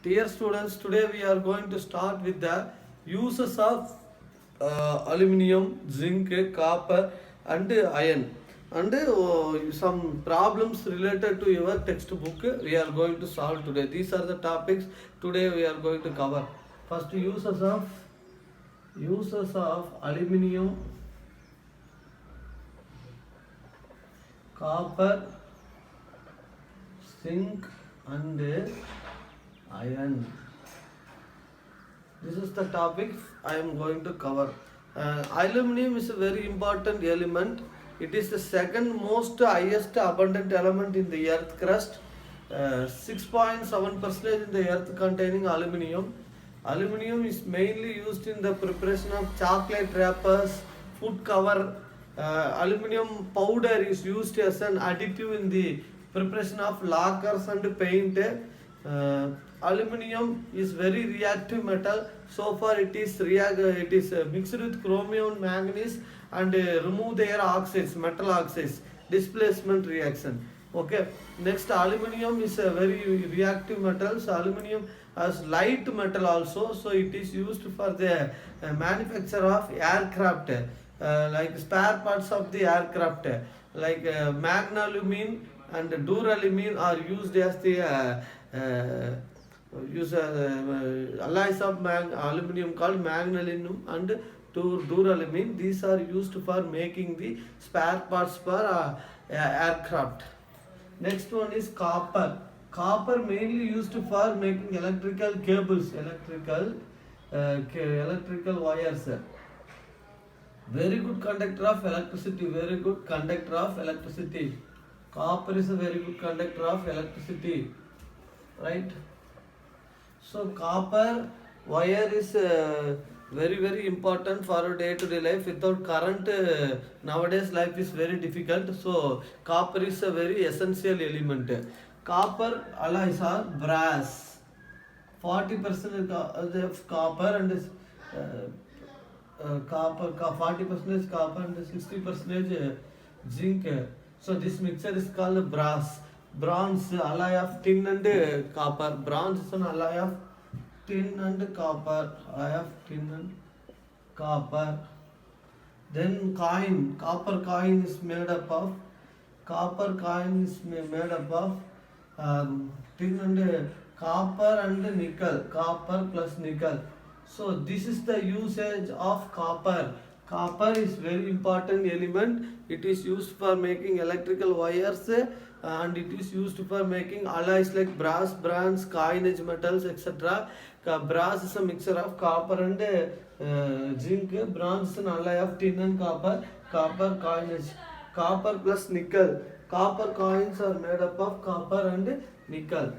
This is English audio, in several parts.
Dear students, today we are going to start with the uses of aluminium, zinc, copper, and iron. And some problems related to your textbook we are going to solve today. These are the topics today we are going to cover. First, uses of aluminium, copper, zinc, and iron. This is the topic I am going to cover. Aluminum is a very important element. It is the second most highest abundant element in the earth crust. 6.7% in the earth containing aluminium. Aluminium is mainly used in the preparation of chocolate wrappers, food cover. Aluminium powder is used as an additive in the preparation of lacquers and paint. Aluminium is very reactive metal. So far it is mixed with chromium and manganese and remove their oxides, metal oxides, displacement reaction. Okay. Next, aluminium is a very reactive metal. So aluminium as light metal also. So it is used for the manufacture of aircraft, like spare parts of the aircraft, like magnalumine and duralumin are used as the alloys of aluminum called magnesium and duralumin. These are used for making the spare parts for aircraft. Next one is copper. Copper mainly used for making electrical cables, electrical wires. Very good conductor of electricity. Very good conductor of electricity. Copper is a very good conductor of electricity, right? So copper wire is very important for our day-to-day life. Without current, nowadays life is very difficult. So copper is a very essential element. Copper alloys are brass. 40% of copper and copper, 40% is copper and 60% zinc. So this mixture is called brass. Bronze, alloy of tin and copper. Bronze is an alloy of tin and copper. Alloy of tin and copper. Then coin. Copper coin is made up of tin and copper and nickel. Copper plus nickel. So this is the usage of copper. Copper is very important element. It is used for making electrical wires and it is used for making alloys like brass, bronze, coinage metals, etc. Brass is a mixture of copper and zinc. Bronze is an alloy of tin and copper. Copper coinage. Copper plus nickel. Copper coins are made up of copper and nickel.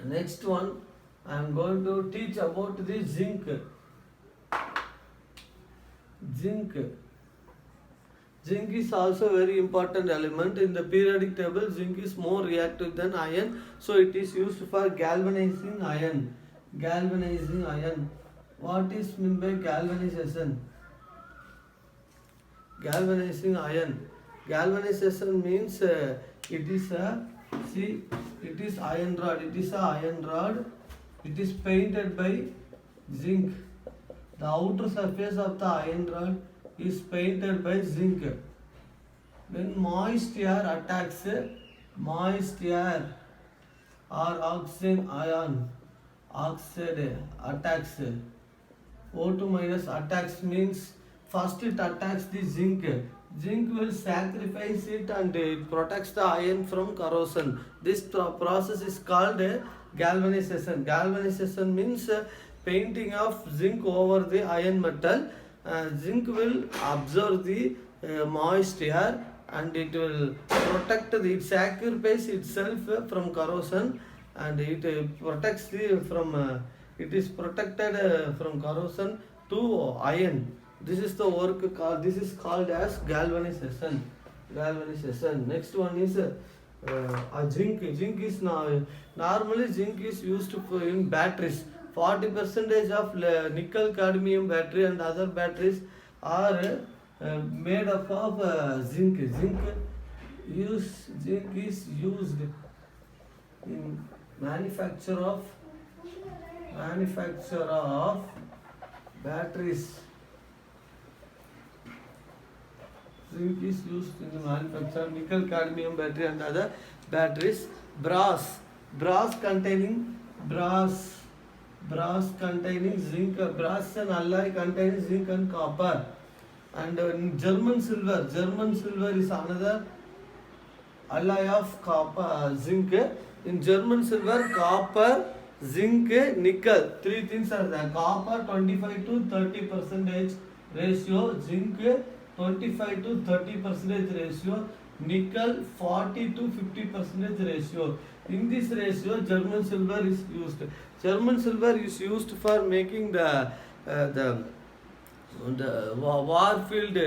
Next one, I am going to teach about the zinc. Zinc. Zinc is also very important element in the periodic table. Zinc is more reactive than iron, so it is used for galvanizing iron. Galvanizing iron. What is meant by galvanization? Galvanizing iron. Galvanization means it is a see it is iron rod. It is a iron rod. It is painted by zinc. The outer surface of the iron rod is painted by zinc. When moist air attacks, moist air or oxide attacks, O2 minus attacks means first it attacks the zinc. Zinc will sacrifice it and it protects the iron from corrosion. This process is called galvanization. Galvanization means painting of zinc over the iron metal. Zinc will absorb the moist air and it will it sacrifice itself from corrosion and it protects the from it is protected from corrosion to iron. This is the work called, this is called as galvanization. Galvanization. Next one is zinc. Zinc is normally zinc is used in batteries. 40% of nickel cadmium battery and other batteries are made up of zinc. Zinc is used in manufacture of manufacture of batteries. Zinc is used in the manufacture of nickel cadmium battery and other batteries. Brass containing zinc. Brass is an alloy containing zinc and copper. And German silver is another alloy of copper, zinc. In German silver, copper, zinc, nickel, three things are there. Copper 25 to 30% ratio, zinc 25 to 30% ratio, nickel 40 to 50% ratio. In this ratio, German silver is used. German silver is used for making the warfield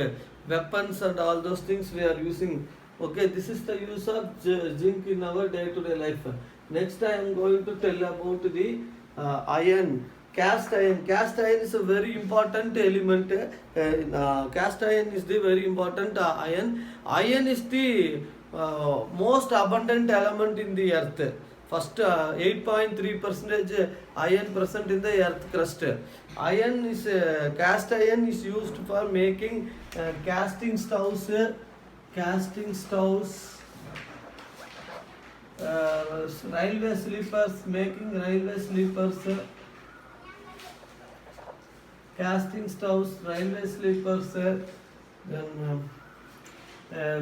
weapons and all those things we are using. Okay, this is the use of zinc in our day-to-day life. Next, I am going to tell about the iron. Cast iron. Cast iron is a very important element. Cast iron is the very important iron. Iron is the most abundant element in the earth. First, 8.3% iron present in the earth crust. Iron is cast iron is used for making casting stoves, railway sleepers, making railway sleepers, casting stoves, railway sleepers, then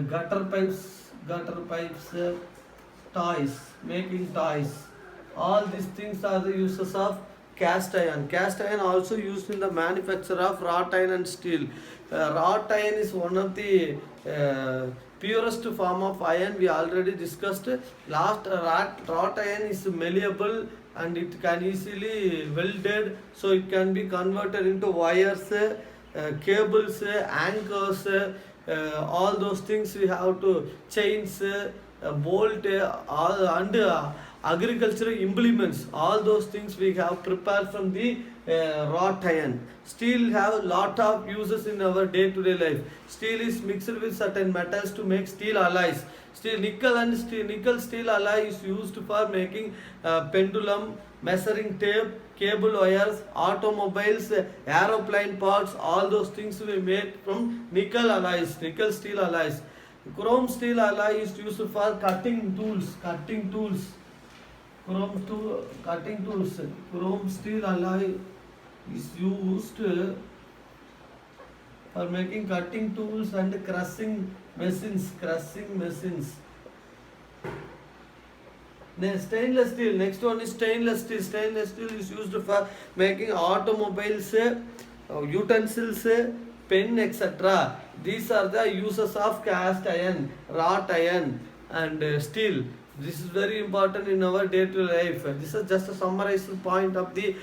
gutter pipes, toys, making toys. All these things are the uses of cast iron. Cast iron also used in the manufacture of wrought iron and steel. Wrought iron is one of the purest form of iron we already discussed. Wrought iron is malleable and it can easily welded, so it can be converted into wires, cables, anchors, all those things we have to chains, bolt, and agricultural implements. All those things we have prepared from the wrought iron. Steel have lot of uses in our day-to-day life. Steel is mixed with certain metals to make steel alloys. Nickel steel alloy is used for making pendulum, measuring tape, cable wires, automobiles, aeroplane parts. All those things we made from nickel steel alloys. Chrome steel alloy is used for cutting tools. Chrome steel alloy is used for making cutting tools and crushing machines. Stainless steel. Next one is stainless steel. Stainless steel is used for making automobiles, utensils, pen, etc. These are the uses of cast iron, wrought iron, and steel. This is very important in our day-to-day life. This is just a summarized point of the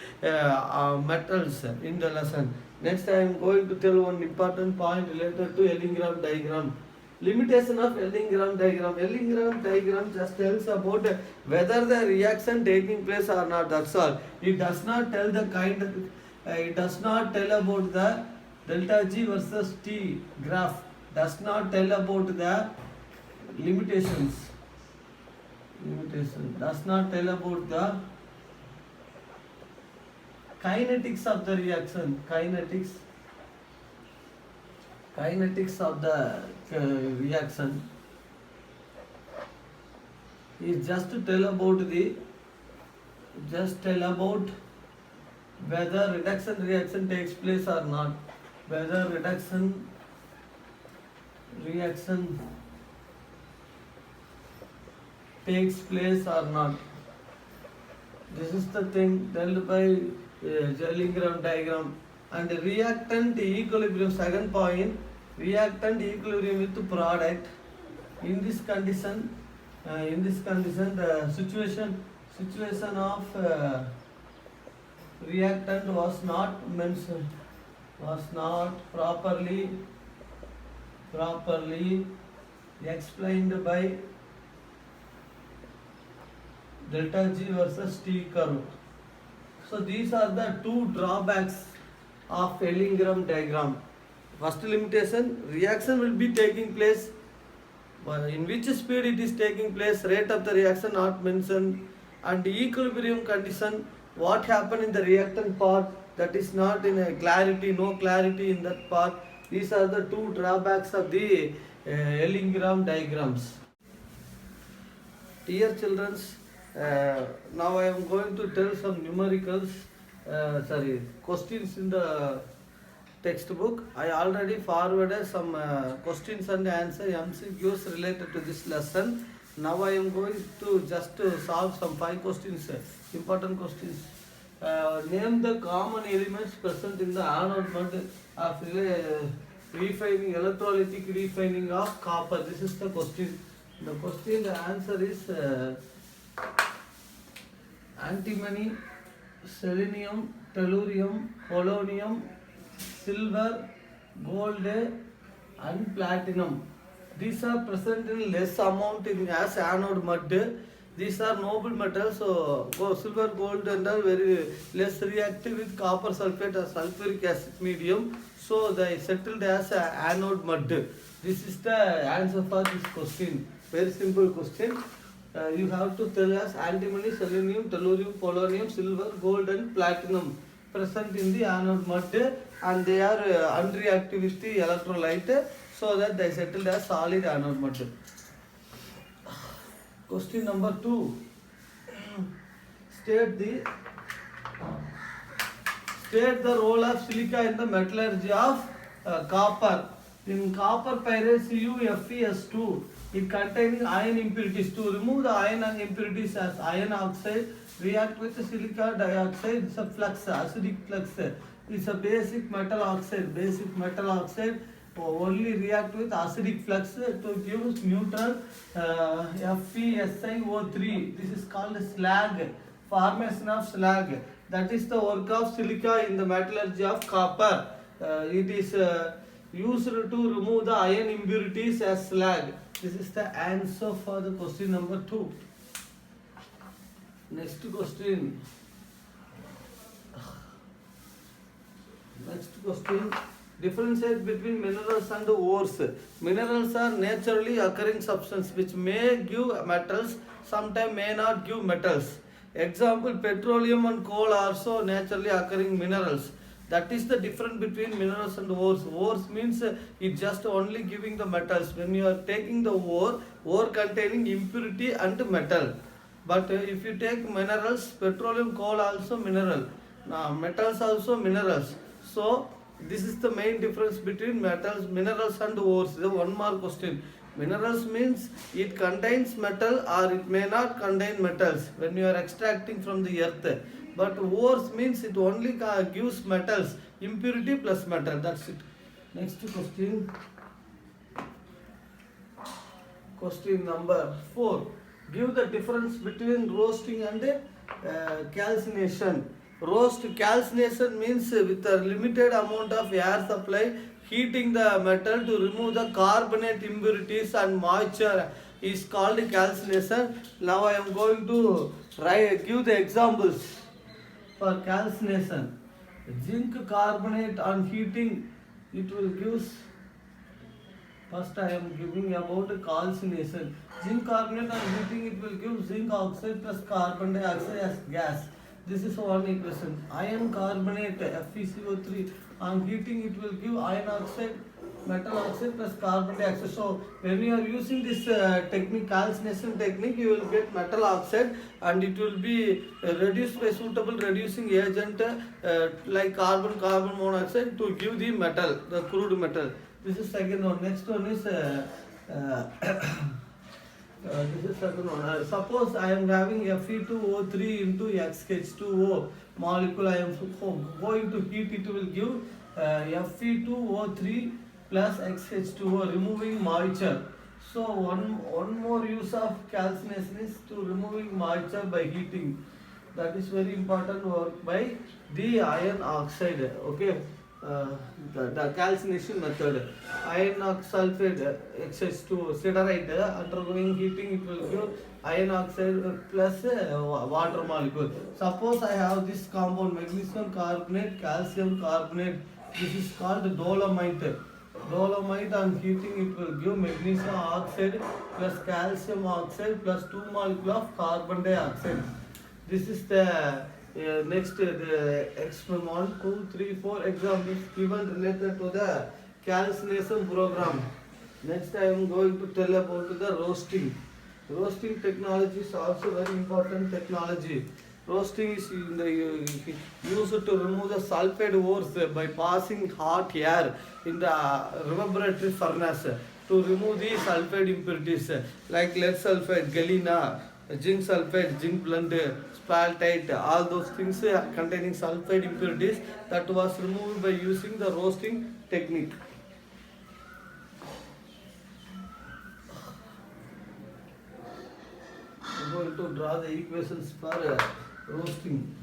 metals in the lesson. Next, I am going to tell one important point related to Ellingham diagram. Limitation of Ellingham diagram. Ellingham diagram just tells about whether the reaction taking place or not. That's all. It does not tell the kind. It does not tell about the delta G versus T graph. Does not tell about the limitations. Does not tell about the kinetics of the reaction. Kinetics of the reaction is just to tell about whether reduction reaction takes place or not. Whether reduction reaction takes place or not. This is the thing told by Ellingham diagram. And reactant equilibrium, second point, reactant equilibrium with product. In this condition, the situation of reactant was not mentioned, was not properly explained by delta G versus T curve. So these are the two drawbacks of Ellingham diagram. First limitation, reaction will be taking place. In which speed it is taking place, rate of the reaction not mentioned, and equilibrium condition, What happened in the reactant part, that is not in a clarity, no clarity in that part. These are the two drawbacks of the Ellingham diagrams. Dear children, now I am going to tell some numericals, questions in the textbook. I already forwarded some questions and answer MCQs related to this lesson. Now I am going to just solve some 5 questions, important questions. Name the common elements present in the anode mud of refining, electrolytic refining of copper. This is the question. The question, the answer is antimony, selenium, tellurium, polonium, silver, gold and platinum. These are present in less amount in as anode mud. These are noble metals, so silver, gold and are very less reactive with copper sulfate or sulfuric acid medium. So they settled as anode mud. This is the answer for this question. Very simple question. You have to tell us antimony, selenium, tellurium, polonium, silver, gold and platinum present in the anode mud, and they are unreactive with the electrolyte, so that they settled as solid anode mud. Question number 2. State the role of silica in the metallurgy of copper. In copper pyrite CuFeS2, it containing iron impurities. To remove the iron and impurities as iron oxide, react with silica dioxide. It's a flux, acidic flux. It's a basic metal oxide. Basic metal oxide only react with acidic flux to give neutral FeSiO3. This is called slag. Formation of slag. That is the work of silica in the metallurgy of copper. It is used to remove the iron impurities as slag. This is the answer for the question number 2. Next question. Differentiate between minerals and ores. Minerals are naturally occurring substances which may give metals, sometimes may not give metals. Example, petroleum and coal are also naturally occurring minerals. That is the difference between minerals and ores. Ores means it just only giving the metals. When you are taking the ore containing impurity and metal. But if you take minerals, petroleum, coal also mineral. Now metals also minerals. So this is the main difference between minerals and ores. The one more question. Minerals means it contains metal or it may not contain metals when you are extracting from the earth. But ores means it only gives metals, impurity plus metal. That's it. Next question. Question number 4. Give the difference between roasting and calcination. Calcination means with a limited amount of air supply, heating the metal to remove the carbonate impurities and moisture is called calcination. Now I am going to give the examples for calcination. Zinc carbonate on heating, it will give. First I am giving about calcination. Zinc carbonate on heating, it will give zinc oxide plus carbon dioxide as gas. This is one equation. Iron carbonate FeCO3 on heating, it will give iron oxide, metal oxide plus carbon dioxide. So when you are using this technique, calcination technique, you will get metal oxide and it will be reduced by suitable reducing agent like carbon monoxide to give the metal, the crude metal. This is second one. Next one is this is second one. Suppose I am having Fe2O3 into XH2O molecule. I am going to heat, it will give Fe2O3 plus XH2O, removing moisture. So one more use of calcination is to removing moisture by heating. That is very important work by the iron oxide. Okay. The calcination method. Iron sulfate XH2 siderite undergoing heating, it will give iron oxide plus water molecule. Suppose I have this compound magnesium carbonate, calcium carbonate. This is called dolomite. Dolomite on heating, it will give magnesium oxide plus calcium oxide plus 2 molecules of carbon dioxide. This is the Next, the experiment 1, 2, 3, 4 examples given related to the calcination program. Next, I am going to tell about the roasting. Roasting technology is also very important technology. Roasting is used to remove the sulfide ores by passing hot air in the reverberatory furnace to remove the sulfide impurities like lead sulfide, galena, zinc sulfide, zinc blende, spaltite, all those things containing sulfide impurities that was removed by using the roasting technique. I'm going to draw the equations for roasting.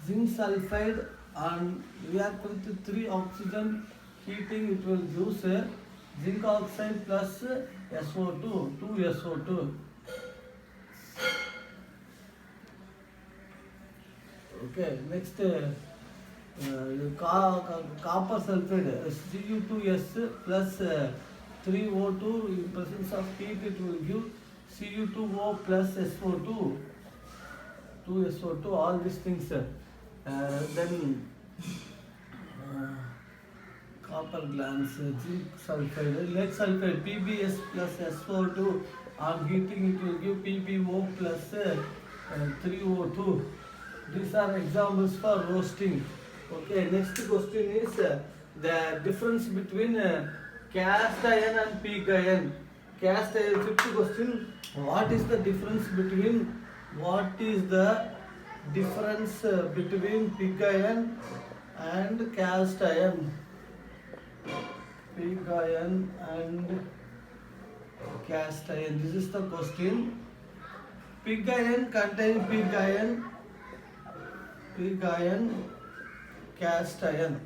Zinc sulfide and react with 3 oxygen heating, it will give zinc oxide plus SO2, 2SO2. Okay, next copper sulfide Cu2S plus 3O2, in presence of heat it will give Cu2O plus SO2, 2SO2, all these things. Then copper glands, zinc sulfide, lead sulfide, PbS plus SO2, on heating it will give PbO plus 3O2. These are examples for roasting. Okay, next question is the difference between cast iron and pig iron. Cast iron, fifth question, what is the difference between pig iron and cast iron? Pig iron and cast iron, this is the question. Pig iron contains pig iron, cast iron.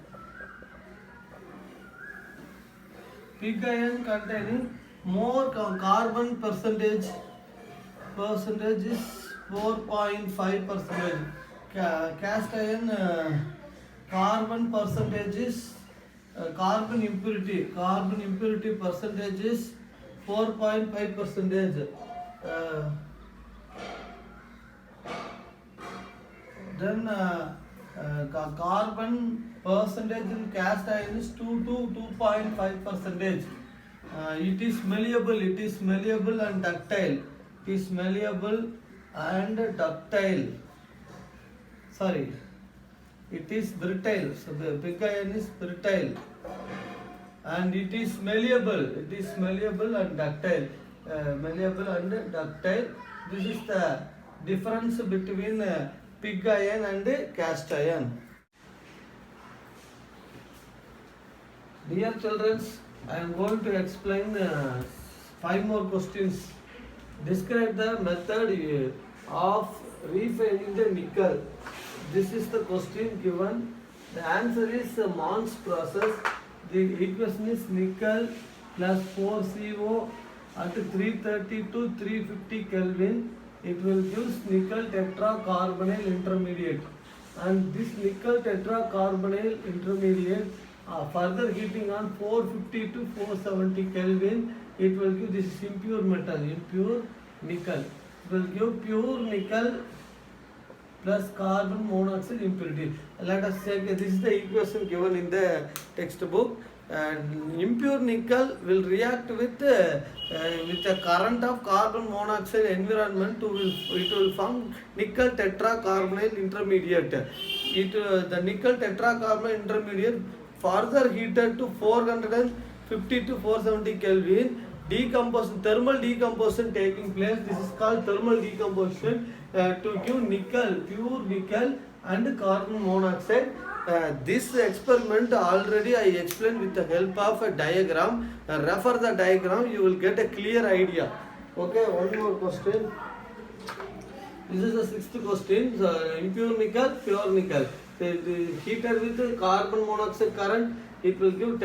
Pig iron containing more carbon percentage is 4.5%. Cast iron carbon percentage is carbon impurity percentage is 4.5%. Then carbon percentage in cast iron is 2 to 2.5%. It is malleable and ductile. It is malleable and ductile. Sorry, it is brittle. So the pig iron is brittle, and it is malleable. It is malleable and ductile. This is the difference between pig iron and cast iron. Dear children, I am going to explain 5 more questions. Describe the method of refining the nickel. This is the question given. The answer is Mons process. The equation is nickel plus 4CO at 330 to 350 Kelvin. It will give nickel tetracarbonyl intermediate. And this nickel tetracarbonyl intermediate further heating on 450 to 470 Kelvin, it will give, this is impure metal, impure nickel. It will give pure nickel plus carbon monoxide impurity. Let us check, this is the equation given in the textbook. And impure nickel will react with the current of carbon monoxide environment it will form nickel tetracarbonyl intermediate. The nickel tetracarbonyl intermediate further heated to 450 to 470 Kelvin, thermal decomposition taking place. This is called thermal decomposition to give nickel, pure nickel and carbon monoxide. This experiment already I explained with the help of a diagram. Refer the diagram, you will get a clear idea. Okay, one more question. This is the sixth question. Impure nickel, pure nickel. Heated with carbon monoxide current, it will give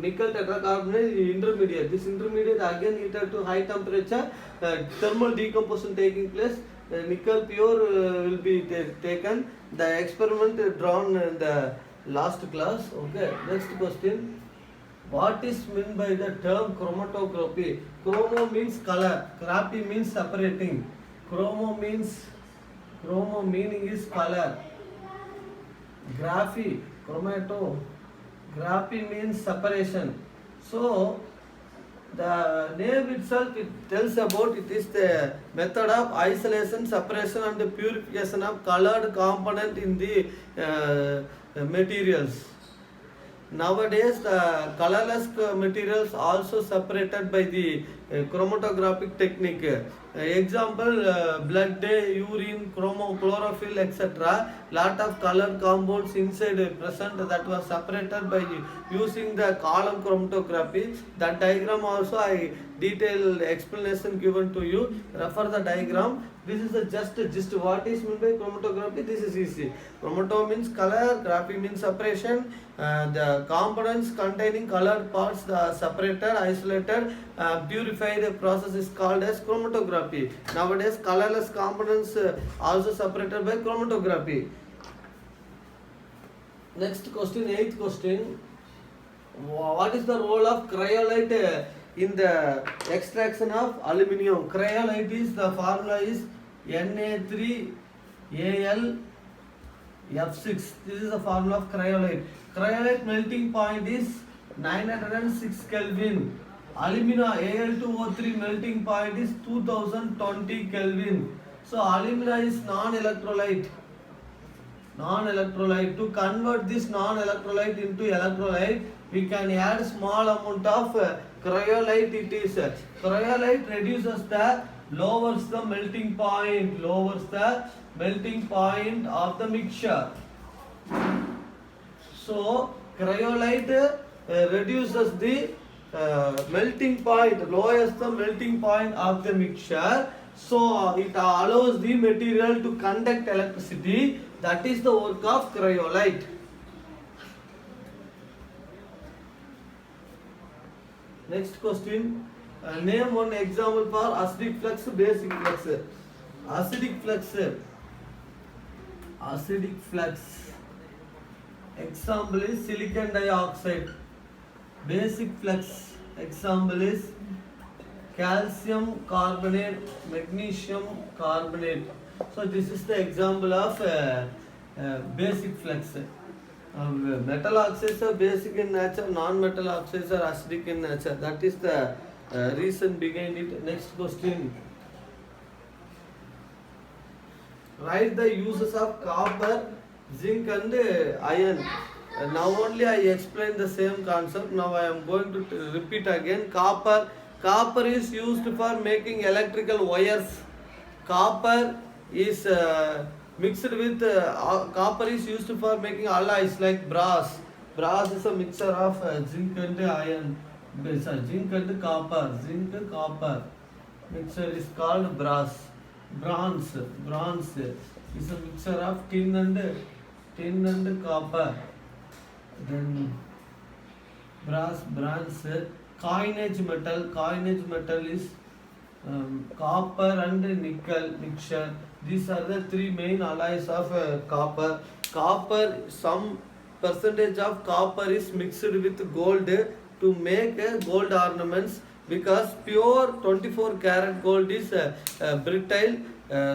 nickel tetracarbonyl intermediate. This intermediate again heated to high temperature, thermal decomposition taking place. Nickel pure will be taken. The experiment drawn in the last class. Okay, next question. What is meant by the term chromatography? Chromo means color, graphy means separating. Chromo meaning is color, Graphy, chromatography means separation. So the name itself it tells about it is the method of isolation, separation and purification of colored component in the materials. Nowadays, the colorless materials also separated by the chromatographic technique. Example, blood, urine, chlorophyll, etc. Lot of colored compounds inside present that was separated by using the column chromatography. That diagram also I detailed explanation given to you. Refer the diagram. This is the just what is meant by chromatography. This is easy. Chromato means color, graphy means separation. The components containing colored parts, the separated, isolated, purified process is called as chromatography. Nowadays, colorless components also separated by chromatography. Next question, eighth question. What is the role of cryolite in the extraction of aluminium? Cryolite is the formula is Na3Al F6. This is the formula of cryolite. Cryolite melting point is 906 Kelvin. Alumina Al2O3 melting point is 2020 Kelvin. So alumina is non-electrolyte. To convert this non-electrolyte into electrolyte, we can add small amount of cryolite. It is cryolite reduces the lowers the melting point of the mixture. So cryolite reduces the melting point, lowers the melting point of the mixture. So it allows the material to conduct electricity. That is the work of cryolite. Next question. Name one example for acidic flux, basic flux. Acidic flux. Example is silicon dioxide. Basic flux. Example is calcium carbonate, magnesium carbonate. So this is the example of basic flux. Metal oxides are basic in nature, non-metal oxides are acidic in nature. That is the reason behind it. Next question. Write the uses of copper, zinc and iron. Now only I explained the same concept. Now I am going to repeat again. Copper is used for making electrical wires. Copper is mixed with copper is used for making alloys like brass. Brass is a mixture of zinc and iron. Zinc and copper. Zinc copper mixture is called brass. Bronze is a mixture of tin and copper. Then bronze. Coinage metal is copper and nickel mixture. These are the three main alloys of copper. Some percentage of copper is mixed with gold to make gold ornaments, because pure 24 karat gold is brittle.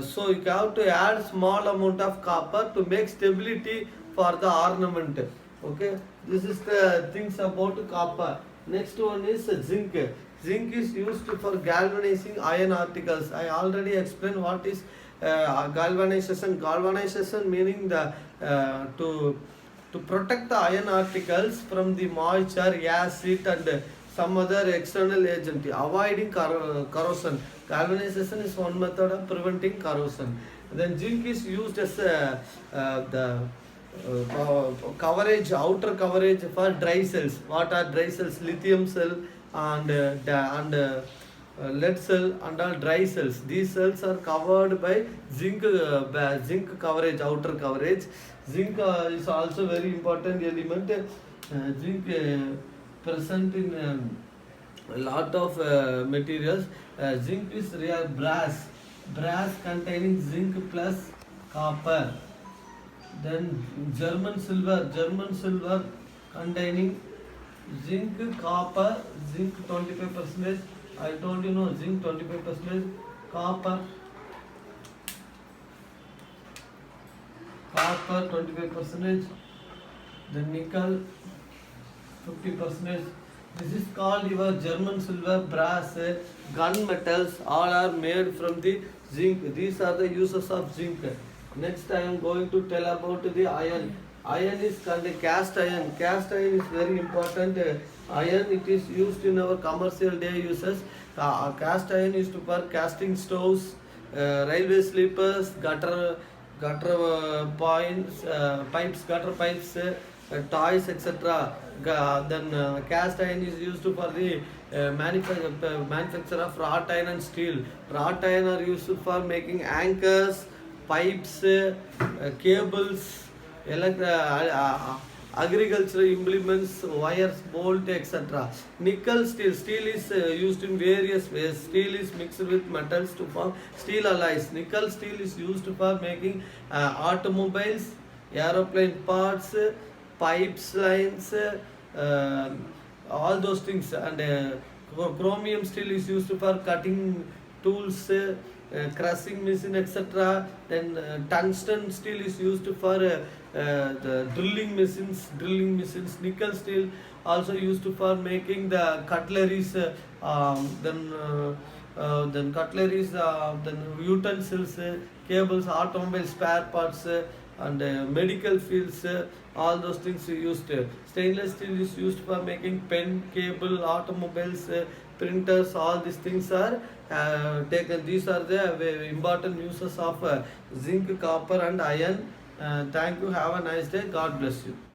So you have to add small amount of copper to make stability for the ornament. Okay, this is the things about copper. Next one is zinc. Zinc is used for galvanizing iron articles. I already explained what is galvanization. Galvanization meaning the to protect the iron articles from the moisture, acid and some other external agent, avoiding corrosion. Galvanization is one method of preventing corrosion. Then zinc is used as the coverage, outer coverage for dry cells. What are dry cells? Lithium cell and lead cell and all dry cells. These cells are covered by zinc coverage, outer coverage. Zinc is also very important element. Zinc present in a lot of materials. Zinc is real brass containing zinc plus copper. Then German silver containing zinc, copper, zinc 25%. I told you no, zinc 25%, copper copper 25%, then nickel 50%. This is called your German silver, brass, gun metals, all are made from the zinc. These are the uses of zinc. Next I am going to tell about the iron. Iron is called the cast iron. Cast iron is very important. Iron, it is used in our commercial day uses. Cast iron used for casting stoves, railway sleepers, gutter points, pipes, gutter pipes, toys, etc. Then cast iron is used for the manufacture of wrought iron and steel. Wrought iron are used for making anchors, pipes, cables, agricultural implements, wires, bolt, etc. Nickel steel. Steel is used in various ways. Steel is mixed with metals to form steel alloys. Nickel steel is used for making automobiles, aeroplane parts, pipes, lines, all those things. And chromium steel is used for cutting tools, crushing machine, etc. Then tungsten steel is used for the drilling machines. Nickel steel also used for making the cutleries, then cutleries, then utensils, cables, automobile spare parts, and medical fields, all those things used. Stainless steel is used for making pen, cable, automobiles, printers. All these things are taken. These are the important uses of zinc, copper, and iron. Thank you. Have a nice day. God bless you.